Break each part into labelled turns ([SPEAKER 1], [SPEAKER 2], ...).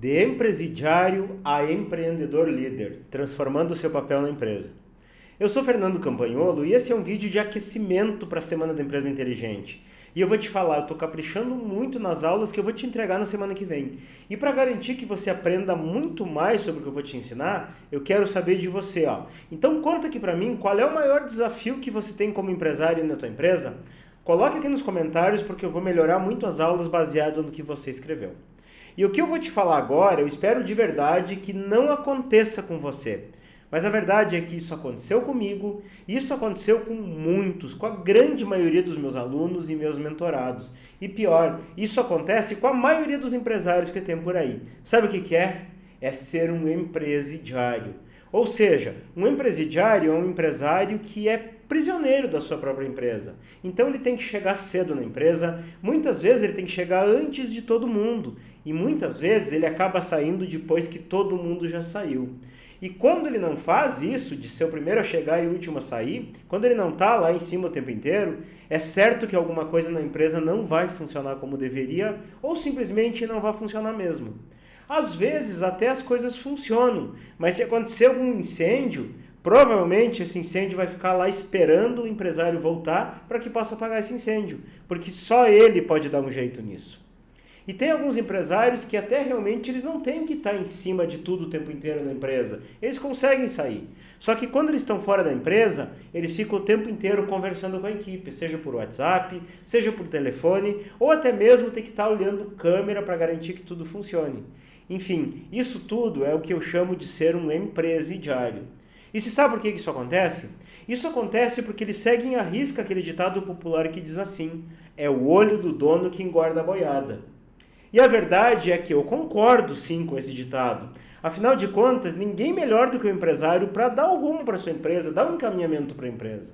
[SPEAKER 1] De empresidiário a empreendedor líder, transformando o seu papel na empresa. Eu sou Fernando Campagnolo e esse é um vídeo de aquecimento para a Semana da Empresa Inteligente. E eu vou te falar, eu estou caprichando muito nas aulas que eu vou te entregar na semana que vem. E para garantir que você aprenda muito mais sobre o que eu vou te ensinar, eu quero saber de você. Então conta aqui para mim qual é o maior desafio que você tem como empresário na tua empresa. Coloque aqui nos comentários porque eu vou melhorar muito as aulas baseado no que você escreveu. E o que eu vou te falar agora, eu espero de verdade que não aconteça com você. Mas a verdade é que isso aconteceu comigo, isso aconteceu com muitos, com a grande maioria dos meus alunos e meus mentorados. E pior, isso acontece com a maioria dos empresários que tem por aí. Sabe o que é? É ser um empresidiário. Ou seja, um empresidiário é um empresário que é prisioneiro da sua própria empresa. Então ele tem que chegar cedo na empresa, muitas vezes ele tem que chegar antes de todo mundo. E muitas vezes ele acaba saindo depois que todo mundo já saiu. E quando ele não faz isso, de ser o primeiro a chegar e o último a sair, quando ele não está lá em cima o tempo inteiro, é certo que alguma coisa na empresa não vai funcionar como deveria ou simplesmente não vai funcionar mesmo. Às vezes até as coisas funcionam, mas se acontecer algum incêndio, provavelmente esse incêndio vai ficar lá esperando o empresário voltar para que possa apagar esse incêndio, porque só ele pode dar um jeito nisso. E tem alguns empresários que até realmente eles não têm que estar em cima de tudo o tempo inteiro na empresa. Eles conseguem sair. Só que quando eles estão fora da empresa, eles ficam o tempo inteiro conversando com a equipe, seja por WhatsApp, seja por telefone, ou até mesmo tem que estar olhando câmera para garantir que tudo funcione. Enfim, isso tudo é o que eu chamo de ser um empresidiário. E se sabe por que isso acontece? Isso acontece porque eles seguem à risca aquele ditado popular que diz assim: é o olho do dono que engorda a boiada. E a verdade é que eu concordo sim com esse ditado. Afinal de contas, ninguém melhor do que o empresário para dar o rumo para sua empresa, dar um encaminhamento para a empresa.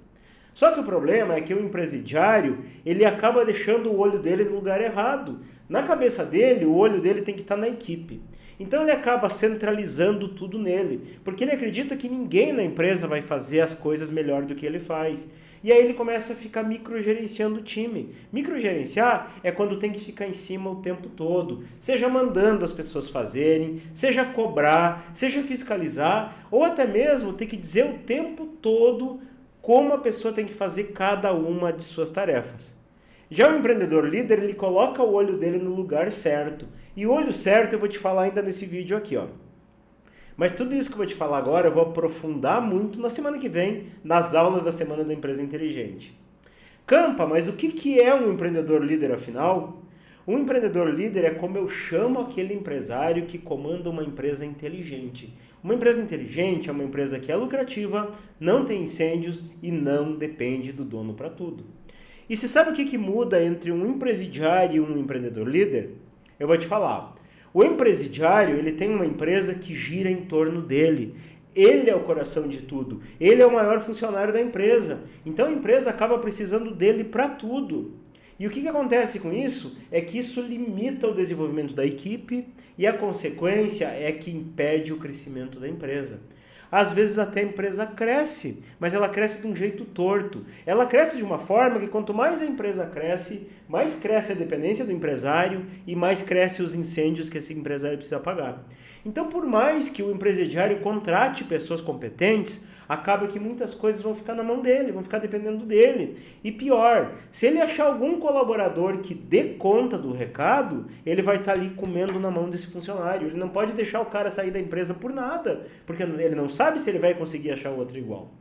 [SPEAKER 1] Só que o problema é que o empresidiário, ele acaba deixando o olho dele no lugar errado. Na cabeça dele, o olho dele tem que estar na equipe. Então ele acaba centralizando tudo nele, porque ele acredita que ninguém na empresa vai fazer as coisas melhor do que ele faz. E aí ele começa a ficar microgerenciando o time. Microgerenciar é quando tem que ficar em cima o tempo todo, seja mandando as pessoas fazerem, seja cobrar, seja fiscalizar, ou até mesmo ter que dizer o tempo todo como a pessoa tem que fazer cada uma de suas tarefas. Já o empreendedor líder, ele coloca o olho dele no lugar certo. E o olho certo eu vou te falar ainda nesse vídeo aqui, Mas tudo isso que eu vou te falar agora, eu vou aprofundar muito na semana que vem, nas aulas da Semana da Empresa Inteligente. Campa, mas o que é um empreendedor líder afinal? Um empreendedor líder é como eu chamo aquele empresário que comanda uma empresa inteligente. Uma empresa inteligente é uma empresa que é lucrativa, não tem incêndios e não depende do dono para tudo. E você sabe o que muda entre um empresidiário e um empreendedor líder? Eu vou te falar. O empresidiário, ele tem uma empresa que gira em torno dele. Ele é o coração de tudo. Ele é o maior funcionário da empresa. Então a empresa acaba precisando dele para tudo. E o que acontece com isso? É que isso limita o desenvolvimento da equipe e a consequência é que impede o crescimento da empresa. Às vezes até a empresa cresce, mas ela cresce de um jeito torto. Ela cresce de uma forma que quanto mais a empresa cresce, mais cresce a dependência do empresário e mais cresce os incêndios que esse empresário precisa pagar. Então, por mais que o empresidiário contrate pessoas competentes, acaba que muitas coisas vão ficar na mão dele, vão ficar dependendo dele. E pior, se ele achar algum colaborador que dê conta do recado, ele vai estar ali comendo na mão desse funcionário. Ele não pode deixar o cara sair da empresa por nada, porque ele não sabe se ele vai conseguir achar outro igual.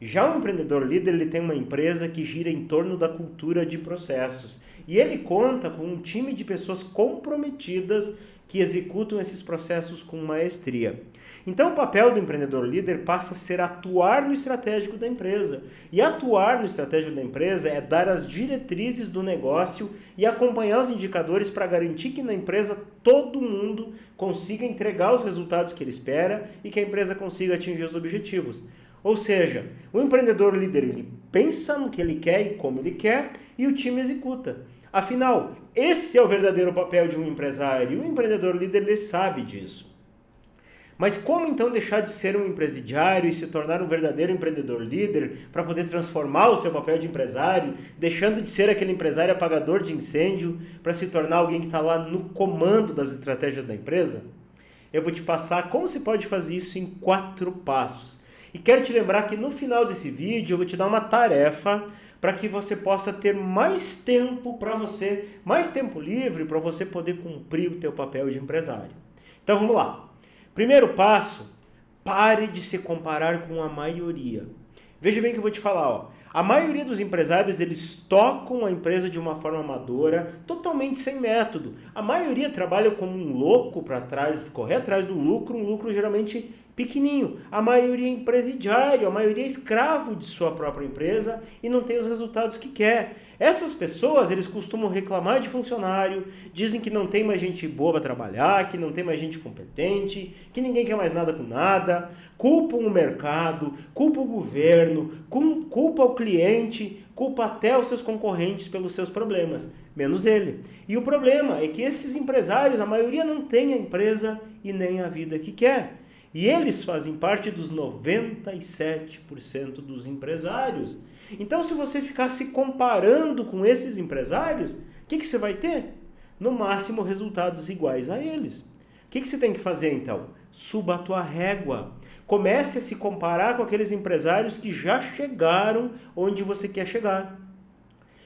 [SPEAKER 1] Já o empreendedor líder, ele tem uma empresa que gira em torno da cultura de processos. E ele conta com um time de pessoas comprometidas que executam esses processos com maestria. Então o papel do empreendedor líder passa a ser atuar no estratégico da empresa. E atuar no estratégico da empresa é dar as diretrizes do negócio e acompanhar os indicadores para garantir que na empresa todo mundo consiga entregar os resultados que ele espera e que a empresa consiga atingir os objetivos. Ou seja, o empreendedor líder, ele pensa no que ele quer e como ele quer e o time executa. Afinal, esse é o verdadeiro papel de um empresário e o empreendedor líder, ele sabe disso. Mas como então deixar de ser um empresidiário e se tornar um verdadeiro empreendedor líder para poder transformar o seu papel de empresário, deixando de ser aquele empresário apagador de incêndio para se tornar alguém que está lá no comando das estratégias da empresa? Eu vou te passar como se pode fazer isso em 4 passos. E quero te lembrar que no final desse vídeo eu vou te dar uma tarefa para que você possa ter mais tempo para você, mais tempo livre para você poder cumprir o teu papel de empresário. Então vamos lá. Primeiro passo, pare de se comparar com a maioria. Veja bem o que eu vou te falar, ó. A maioria dos empresários, eles tocam a empresa de uma forma amadora, totalmente sem método. A maioria trabalha como um louco para trás, correr atrás do lucro, um lucro geralmente pequenininho. A maioria é empresidiário, a maioria é escravo de sua própria empresa e não tem os resultados que quer. Essas pessoas, eles costumam reclamar de funcionário, dizem que não tem mais gente boa para trabalhar, que não tem mais gente competente, que ninguém quer mais nada com nada, culpam o mercado, culpam o governo, culpam o cliente, culpa até os seus concorrentes pelos seus problemas, menos ele. E o problema é que esses empresários, a maioria não tem a empresa e nem a vida que quer. E eles fazem parte dos 97% dos empresários. Então, se você ficar se comparando com esses empresários, o que você vai ter? No máximo, resultados iguais a eles. O que você tem que fazer, então? Suba a tua régua. Comece a se comparar com aqueles empresários que já chegaram onde você quer chegar.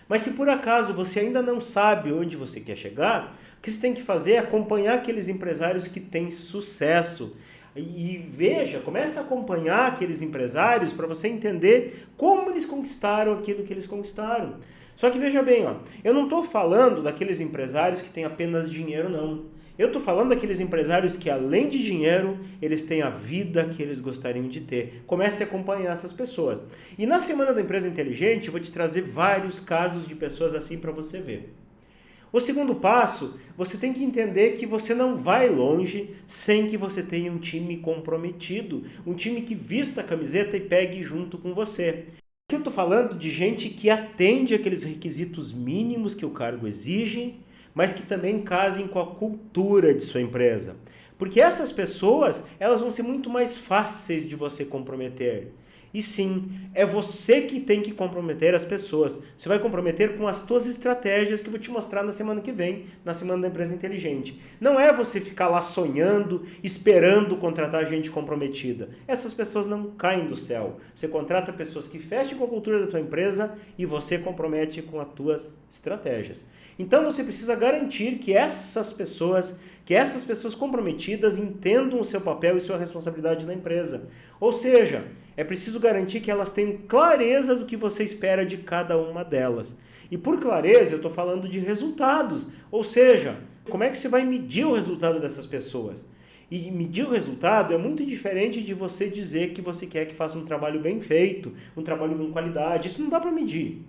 [SPEAKER 1] Mas se por acaso você ainda não sabe onde você quer chegar, o que você tem que fazer é acompanhar aqueles empresários que têm sucesso. E veja, comece a acompanhar aqueles empresários para você entender como eles conquistaram aquilo que eles conquistaram. Só que veja bem, ó, eu não estou falando daqueles empresários que têm apenas dinheiro, não. Eu estou falando daqueles empresários que, além de dinheiro, eles têm a vida que eles gostariam de ter. Comece a acompanhar essas pessoas. E na Semana da Empresa Inteligente, eu vou te trazer vários casos de pessoas assim para você ver. O segundo passo, você tem que entender que você não vai longe sem que você tenha um time comprometido, um time que vista a camiseta e pegue junto com você. Aqui eu estou falando de gente que atende aqueles requisitos mínimos que o cargo exige, mas que também casem com a cultura de sua empresa. Porque essas pessoas, elas vão ser muito mais fáceis de você comprometer. E sim, é você que tem que comprometer as pessoas. Você vai comprometer com as suas estratégias que eu vou te mostrar na semana que vem, na Semana da Empresa Inteligente. Não é você ficar lá sonhando, esperando contratar gente comprometida. Essas pessoas não caem do céu. Você contrata pessoas que fechem com a cultura da tua empresa e você compromete com as tuas estratégias. Então você precisa garantir que essas pessoas comprometidas entendam o seu papel e sua responsabilidade na empresa. Ou seja, é preciso garantir que elas tenham clareza do que você espera de cada uma delas. E por clareza eu estou falando de resultados. Ou seja, como é que você vai medir o resultado dessas pessoas? E medir o resultado é muito diferente de você dizer que você quer que faça um trabalho bem feito, um trabalho com qualidade. Isso não dá para medir.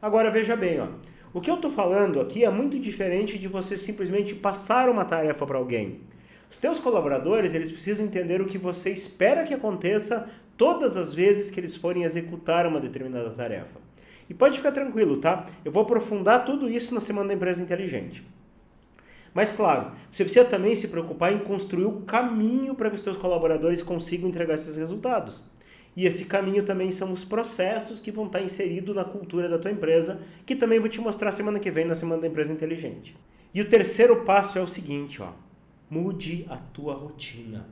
[SPEAKER 1] Agora veja bem, ó. O que eu estou falando aqui é muito diferente de você simplesmente passar uma tarefa para alguém. Os teus colaboradores, eles precisam entender o que você espera que aconteça todas as vezes que eles forem executar uma determinada tarefa. E pode ficar tranquilo, tá? Eu vou aprofundar tudo isso na Semana da Empresa Inteligente. Mas claro, você precisa também se preocupar em construir o caminho para que os teus colaboradores consigam entregar esses resultados. E esse caminho também são os processos que vão estar inseridos na cultura da tua empresa, que também vou te mostrar semana que vem na Semana da Empresa Inteligente. E o terceiro passo é o seguinte, ó, mude a tua rotina.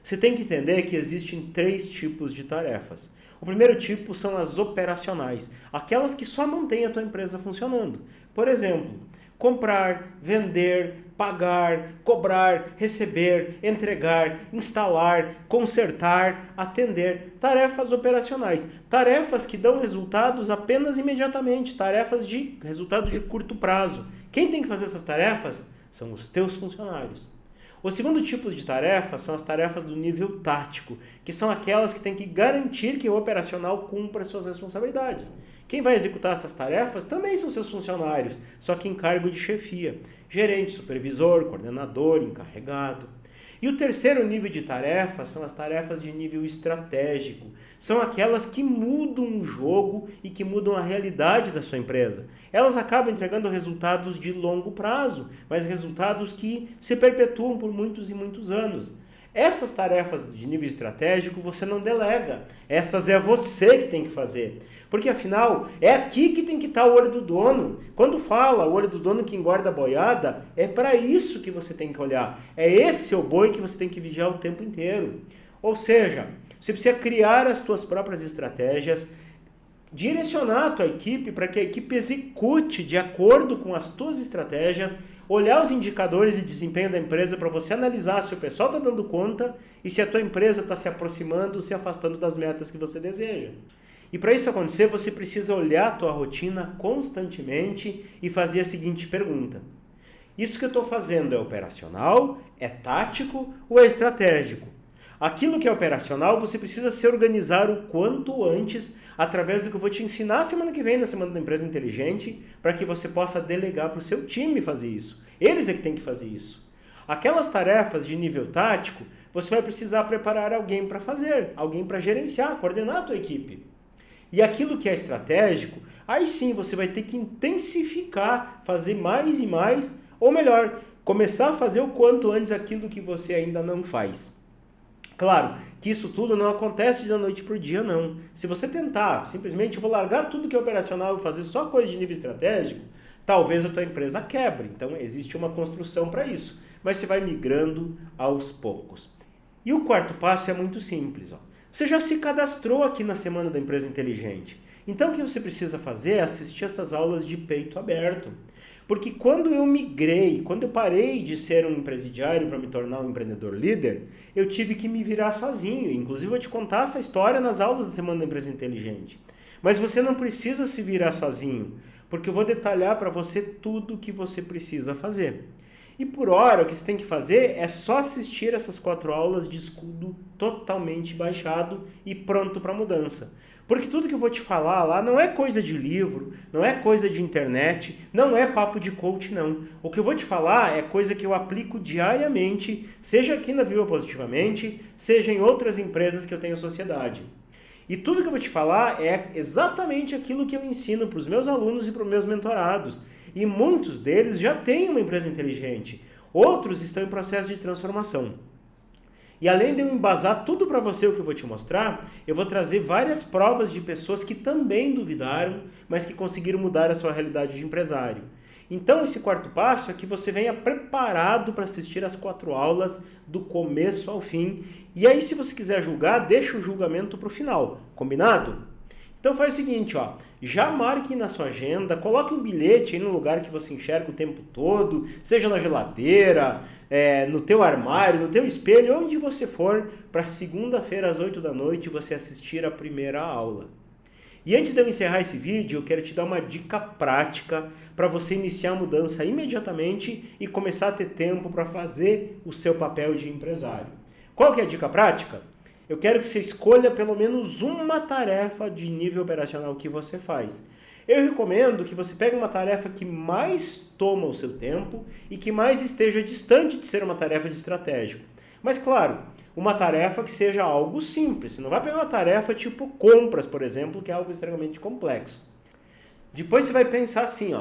[SPEAKER 1] Você tem que entender que existem 3 tipos de tarefas. O primeiro tipo são as operacionais, aquelas que só mantêm a tua empresa funcionando. Por exemplo, comprar, vender, pagar, cobrar, receber, entregar, instalar, consertar, atender. Tarefas operacionais. Tarefas que dão resultados apenas imediatamente. Tarefas de resultado de curto prazo. Quem tem que fazer essas tarefas? São os teus funcionários. O segundo tipo de tarefa são as tarefas do nível tático, que são aquelas que têm que garantir que o operacional cumpra suas responsabilidades. Quem vai executar essas tarefas também são seus funcionários, só que em cargo de chefia, gerente, supervisor, coordenador, encarregado. E o terceiro nível de tarefa são as tarefas de nível estratégico. São aquelas que mudam o jogo e que mudam a realidade da sua empresa. Elas acabam entregando resultados de longo prazo, mas resultados que se perpetuam por muitos e muitos anos. Essas tarefas de nível estratégico você não delega, essas é você que tem que fazer. Porque afinal, é aqui que tem que estar o olho do dono. Quando fala o olho do dono que engorda a boiada, é para isso que você tem que olhar. É esse o boi que você tem que vigiar o tempo inteiro. Ou seja, você precisa criar as suas próprias estratégias, direcionar a tua equipe para que a equipe execute de acordo com as tuas estratégias, olhar os indicadores de desempenho da empresa para você analisar se o pessoal está dando conta e se a tua empresa está se aproximando ou se afastando das metas que você deseja. E para isso acontecer, você precisa olhar a tua rotina constantemente e fazer a seguinte pergunta: isso que eu estou fazendo é operacional, é tático ou é estratégico? Aquilo que é operacional, você precisa se organizar o quanto antes, através do que eu vou te ensinar semana que vem, na Semana da Empresa Inteligente, para que você possa delegar para o seu time fazer isso. Eles é que tem que fazer isso. Aquelas tarefas de nível tático, você vai precisar preparar alguém para fazer, alguém para gerenciar, coordenar a tua equipe. E aquilo que é estratégico, aí sim você vai ter que intensificar, fazer mais e mais, ou melhor, começar a fazer o quanto antes aquilo que você ainda não faz. Claro que isso tudo não acontece da noite para o dia, não. Se você tentar, simplesmente vou largar tudo que é operacional e fazer só coisa de nível estratégico, talvez a tua empresa quebre. Então existe uma construção para isso, mas você vai migrando aos poucos. E o quarto passo é muito simples. Você já se cadastrou aqui na Semana da Empresa Inteligente. Então o que você precisa fazer é assistir essas aulas de peito aberto. Porque quando eu migrei, quando eu parei de ser um empresidiário para me tornar um empreendedor líder, eu tive que me virar sozinho. Inclusive, eu vou te contar essa história nas aulas da Semana da Empresa Inteligente. Mas você não precisa se virar sozinho, porque eu vou detalhar para você tudo o que você precisa fazer. E por hora, o que você tem que fazer é só assistir essas 4 aulas de escudo totalmente baixado e pronto para mudança. Porque tudo que eu vou te falar lá não é coisa de livro, não é coisa de internet, não é papo de coach, não. O que eu vou te falar é coisa que eu aplico diariamente, seja aqui na Viva Positivamente, seja em outras empresas que eu tenho sociedade. E tudo que eu vou te falar é exatamente aquilo que eu ensino para os meus alunos e para os meus mentorados. E muitos deles já têm uma empresa inteligente, outros estão em processo de transformação. E além de eu embasar tudo para você o que eu vou te mostrar, eu vou trazer várias provas de pessoas que também duvidaram, mas que conseguiram mudar a sua realidade de empresário. Então esse quarto passo é que você venha preparado para assistir as 4 aulas do começo ao fim. E aí se você quiser julgar, deixa o julgamento para o final, combinado? Então faz o seguinte, já marque na sua agenda, coloque um bilhete aí no lugar que você enxerga o tempo todo, seja na geladeira, no teu armário, no teu espelho, onde você for, para segunda-feira às 8 da noite você assistir a primeira aula. E antes de eu encerrar esse vídeo, eu quero te dar uma dica prática para você iniciar a mudança imediatamente e começar a ter tempo para fazer o seu papel de empresário. Qual que é a dica prática? Eu quero que você escolha pelo menos uma tarefa de nível operacional que você faz. Eu recomendo que você pegue uma tarefa que mais toma o seu tempo e que mais esteja distante de ser uma tarefa de estratégico. Mas claro, uma tarefa que seja algo simples. Você não vai pegar uma tarefa tipo compras, por exemplo, que é algo extremamente complexo. Depois você vai pensar assim,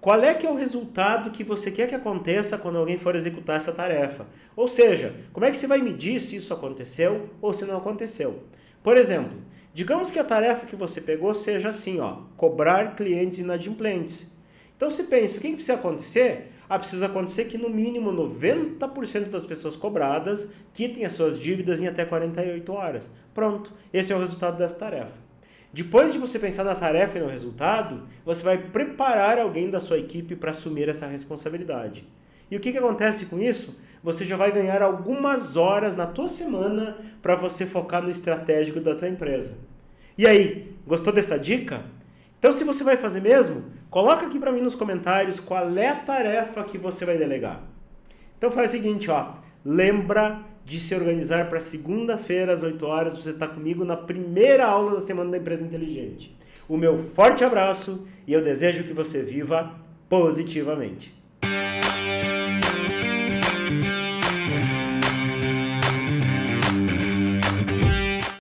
[SPEAKER 1] qual é que é o resultado que você quer que aconteça quando alguém for executar essa tarefa? Ou seja, como é que você vai medir se isso aconteceu ou se não aconteceu? Por exemplo, digamos que a tarefa que você pegou seja assim, cobrar clientes inadimplentes. Então você pensa, o que precisa acontecer? Precisa acontecer que no mínimo 90% das pessoas cobradas quitem as suas dívidas em até 48 horas. Pronto, esse é o resultado dessa tarefa. Depois de você pensar na tarefa e no resultado, você vai preparar alguém da sua equipe para assumir essa responsabilidade. E o que acontece com isso? Você já vai ganhar algumas horas na tua semana para você focar no estratégico da tua empresa. E aí, gostou dessa dica? Então se você vai fazer mesmo, coloca aqui para mim nos comentários qual é a tarefa que você vai delegar. Então faz o seguinte, lembra de se organizar para segunda-feira às 8 horas, você está comigo na primeira aula da Semana da Empresa Inteligente. O meu forte abraço e eu desejo que você viva positivamente.